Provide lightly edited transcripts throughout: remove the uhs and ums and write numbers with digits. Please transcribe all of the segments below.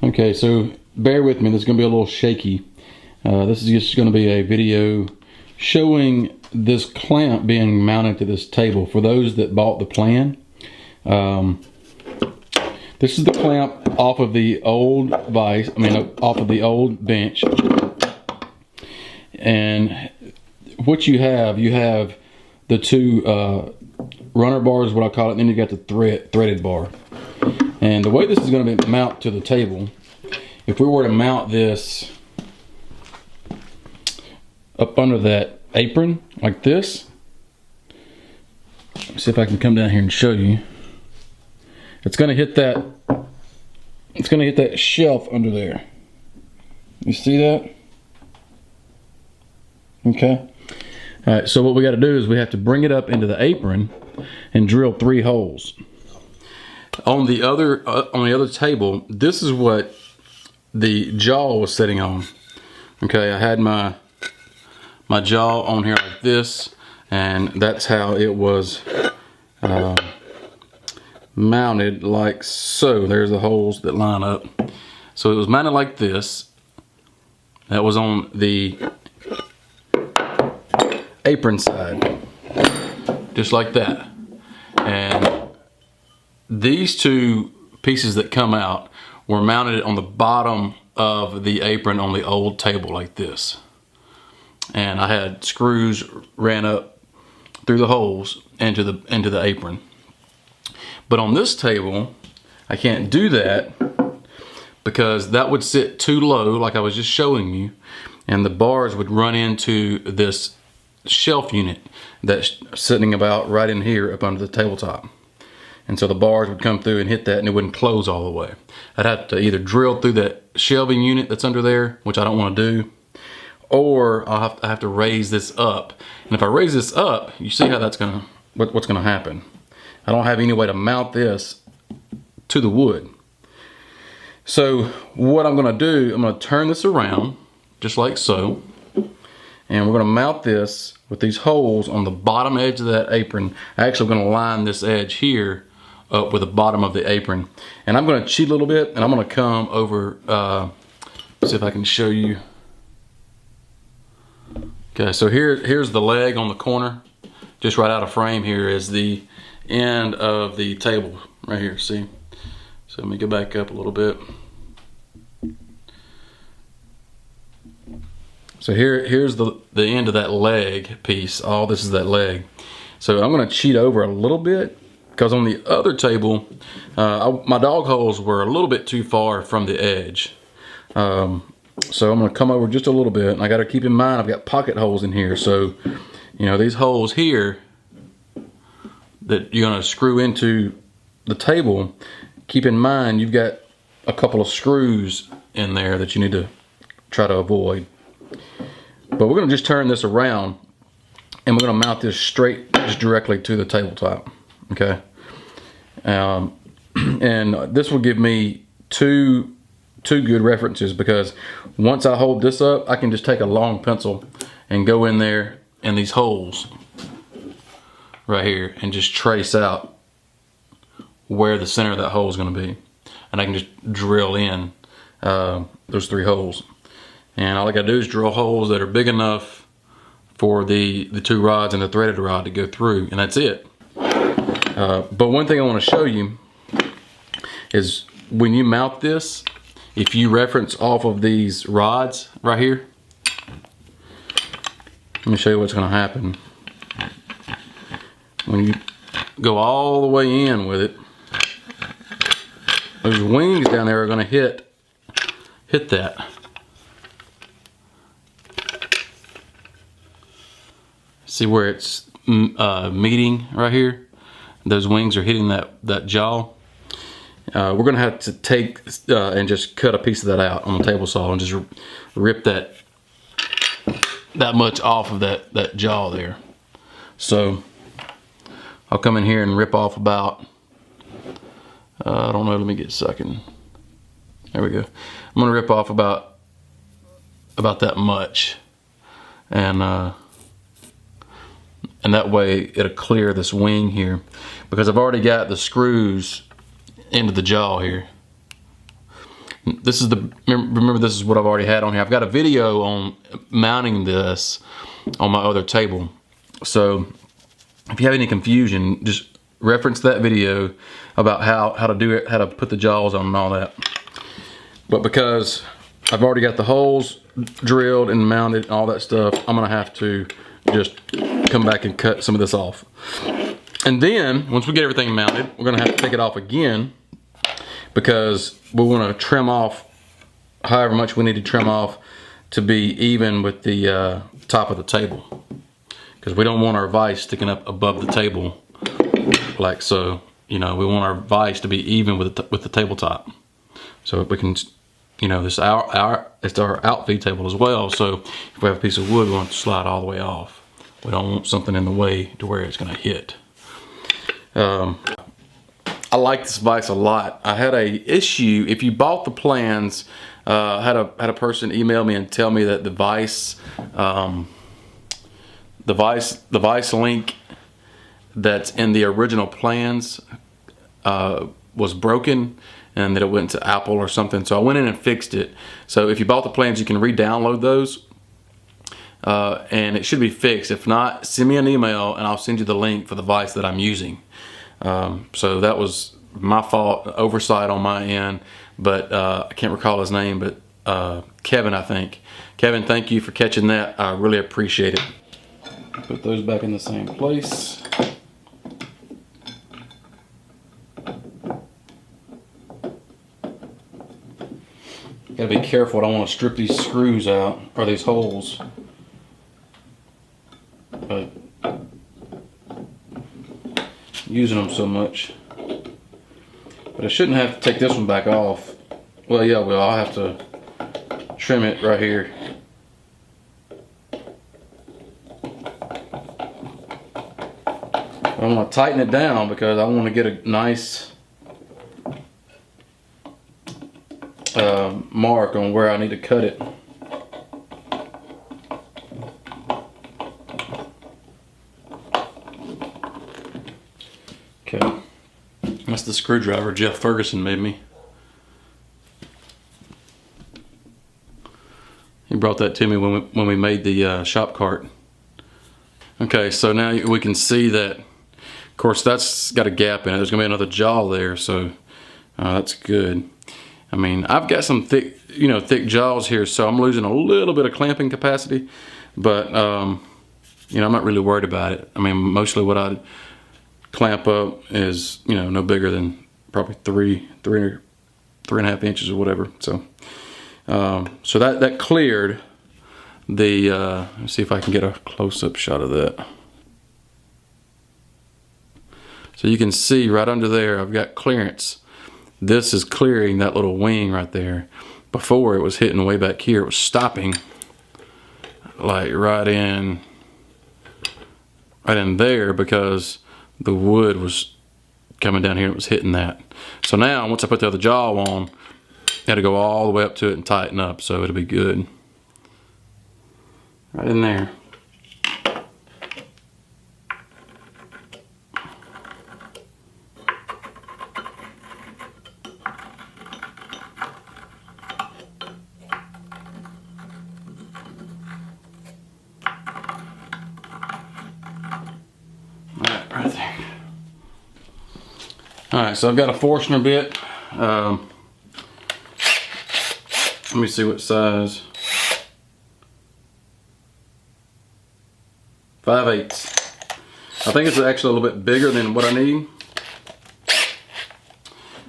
Okay, so bear with me, this is going to be a little shaky. This is just going to be a video showing this clamp being mounted to this table. For those that bought the plan, this is the clamp off of the old vise, off of the old bench. And what you have the two runner bars, what I call it, and then you got the threaded bar. And the way this is going to be mounted to the table, if we were to mount this up under that apron like this, let's see if I can come down here and show you. It's going to hit that. It's going to hit that shelf under there. You see that? Okay. All right. So what we got to do is we have to bring it up into the apron and drill 3 holes. On the other table, this is what the jaw was sitting on. Okay, I had my jaw on here like this, and that's how it was mounted, like so. There's the holes that line up. So it was mounted like this. That was on the apron side, just like that. And these two pieces that come out were mounted on the bottom of the apron on the old table like this. And I had screws ran up through the holes into the apron. But on this table, I can't do that because that would sit too low, like I was just showing you, and the bars would run into this shelf unit that's sitting about right in here up under the tabletop. And so the bars would come through and hit that, and it wouldn't close all the way. I'd have to either drill through that shelving unit that's under there, which I don't want to do, or I have to raise this up. And if I raise this up, you see how that's what's gonna happen. I don't have any way to mount this to the wood. So what I'm gonna do, I'm gonna turn this around just like so, and we're gonna mount this with these holes on the bottom edge of that apron. I'm actually gonna line this edge here up with the bottom of the apron. And I'm gonna cheat a little bit, and I'm gonna come over, see if I can show you. Okay, so here's the leg on the corner. Just right out of frame here is the end of the table right here, see? So let me go back up a little bit. So here's the end of that leg piece. All this is that leg. So I'm gonna cheat over a little bit, because on the other table, my dog holes were a little bit too far from the edge. So I'm gonna come over just a little bit, and I gotta keep in mind I've got pocket holes in here. So, you know, these holes here that you're gonna screw into the table, keep in mind you've got a couple of screws in there that you need to try to avoid. But we're gonna just turn this around, and we're gonna mount this straight, just directly to the tabletop, okay? And this will give me two good references, because once I hold this up, I can just take a long pencil and go in there in these holes right here and just trace out where the center of that hole is going to be, and I can just drill in those 3 holes. And all I gotta do is drill holes that are big enough for the 2 rods and the threaded rod to go through, and that's it. But one thing I want to show you is when you mount this, if you reference off of these rods right here, let me show you what's going to happen. When you go all the way in with it, those wings down there are going to hit that. See where it's meeting right here? Those wings are hitting that jaw. We're gonna have to take and just cut a piece of that out on the table saw and just rip that much off of that jaw there. So I'll come in here and rip off about, I don't know, let me get a second. There we go. I'm gonna rip off about that much, and that way it'll clear this wing here, because I've already got the screws into the jaw here. this is remember this is what I've already had on here. I've got a video on mounting this on my other table. So if you have any confusion, just reference that video about how to do it, how to put the jaws on and all that. But because I've already got the holes drilled and mounted and all that stuff, I'm gonna have to just come back and cut some of this off. And then once we get everything mounted, we're gonna have to take it off again, because we want to trim off however much we need to trim off to be even with the top of the table, because we don't want our vise sticking up above the table like so. You know, we want our vise to be even with the tabletop, so we can, you know, it's our outfeed table as well. So if we have a piece of wood, we want it to slide all the way off. We don't want something in the way to where it's going to hit. I like this vise a lot. I had a issue. If you bought the plans, had a person email me and tell me that the vise link that's in the original plans was broken, and that it went to Apple or something. So I went in and fixed it. So if you bought the plans, you can re-download those, and it should be fixed. If not, send me an email and I'll send you the link for the vise that I'm using. So that was my fault, oversight on my end, but I can't recall his name, but Kevin, I think. Kevin, thank you for catching that. I really appreciate it. Put those back in the same place. Gotta be careful. I don't want to strip these screws out, or these holes. But using them so much. But I shouldn't have to take this one back off. Well, yeah, well, I'll have to trim it right here. I want to tighten it down because I want to get a nice mark on where I need to cut it. Okay, that's the screwdriver Jeff Ferguson made me. He brought that to me when we made the shop cart. Okay, so now we can see that, of course, that's got a gap in it. There's gonna be another jaw there, so that's good. I mean, I've got some thick, thick jaws here, so I'm losing a little bit of clamping capacity, but I'm not really worried about it. I mean, mostly what I clamp up is, no bigger than probably three and a half inches or whatever. So, so that cleared the. Let's see if I can get a close-up shot of that. So you can see right under there, I've got clearance. This is clearing that little wing right there. Before, it was hitting way back here. It was stopping like right in there because the wood was coming down here and it was hitting that. So now, once I put the other jaw on, I got to go all the way up to it and tighten up, so it'll be good. Right in there. Right there. Alright, so I've got a Forstner bit. Let me see what size. 5/8. I think it's actually a little bit bigger than what I need.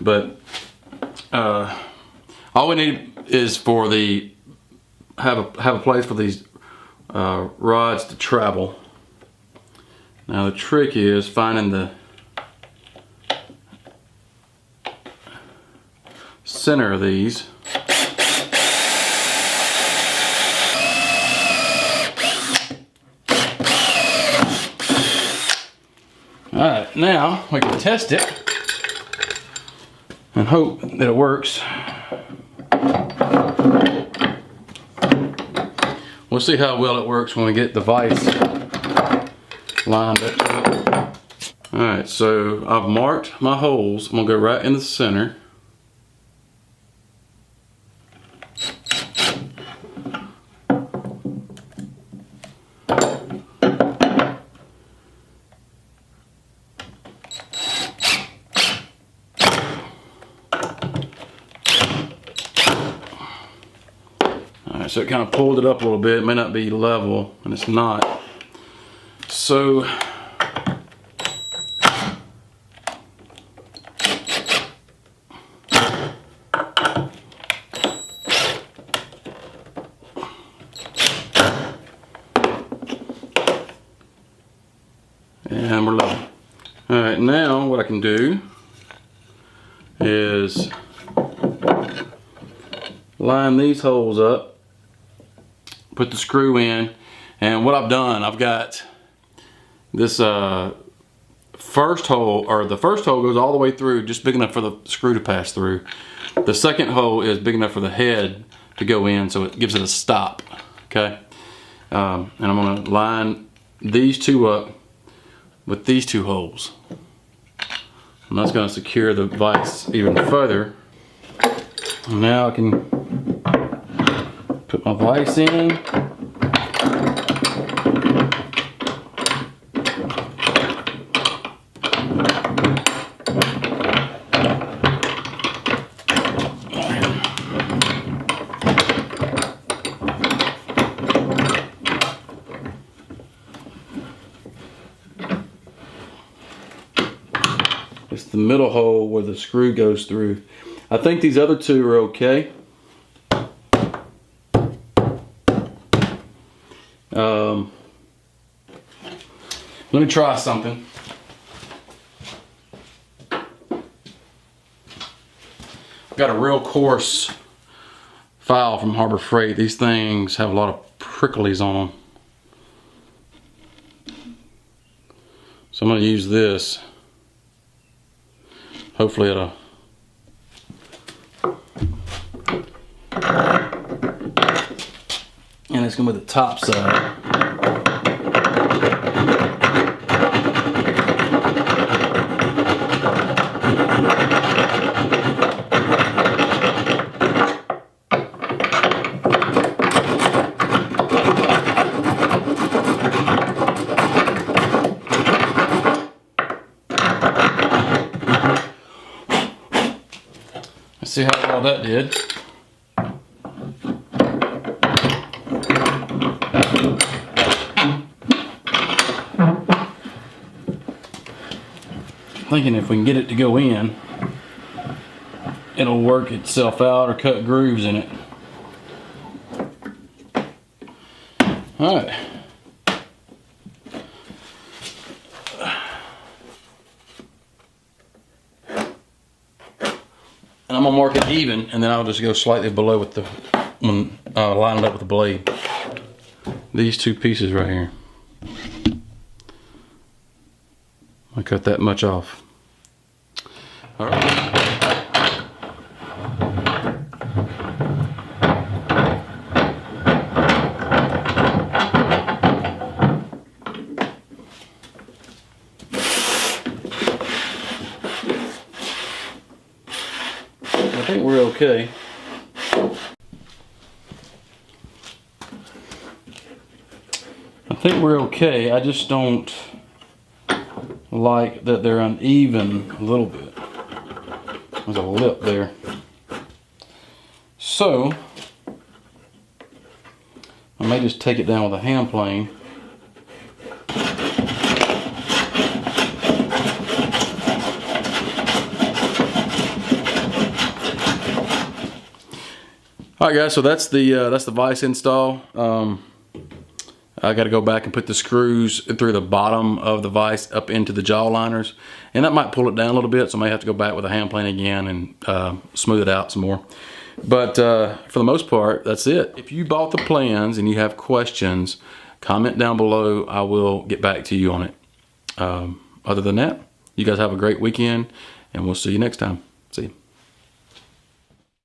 But all we need is for have a place for these rods to travel. Now the trick is finding the center of these. Alright, now we can test it and hope that it works. We'll see how well it works when we get the vise lined up. Alright, so I've marked my holes. I'm going to go right in the center. Alright, so it kind of pulled it up a little bit. It may not be level, and it's not. So and we're level. Alright, now what I can do is line these holes up, put the screw in, and what I've done, I've got this first hole, or the first hole goes all the way through, just big enough for the screw to pass through. The second hole is big enough for the head to go in, so it gives it a stop, okay? And I'm gonna line these two up with these two holes. And that's gonna secure the vise even further. And now I can put my vise in. It's the middle hole where the screw goes through. I think these other two are okay. Let me try something. I've got a real coarse file from Harbor Freight. These things have a lot of pricklies on them. So I'm going to use this. Hopefully it'll and it's going to be the top side. Let's see how well that did. Thinking if we can get it to go in, it'll work itself out or cut grooves in it. All right. And I'm gonna mark it even, and then I'll just go slightly below with the when line it up with the blade. These two pieces right here. I cut that much off. All right. I think we're okay. I think we're okay. I just don't like that they're uneven a little bit. There's a lip there. So I may just take it down with a hand plane. All right, guys. So that's the vise install. I got to go back and put the screws through the bottom of the vise up into the jaw liners, and that might pull it down a little bit, so I may have to go back with a hand plane again and smooth it out some more. But for the most part, that's it. If you bought the plans and you have questions, comment down below. I will get back to you on it. Other than that, you guys have a great weekend, and we'll see you next time. See you.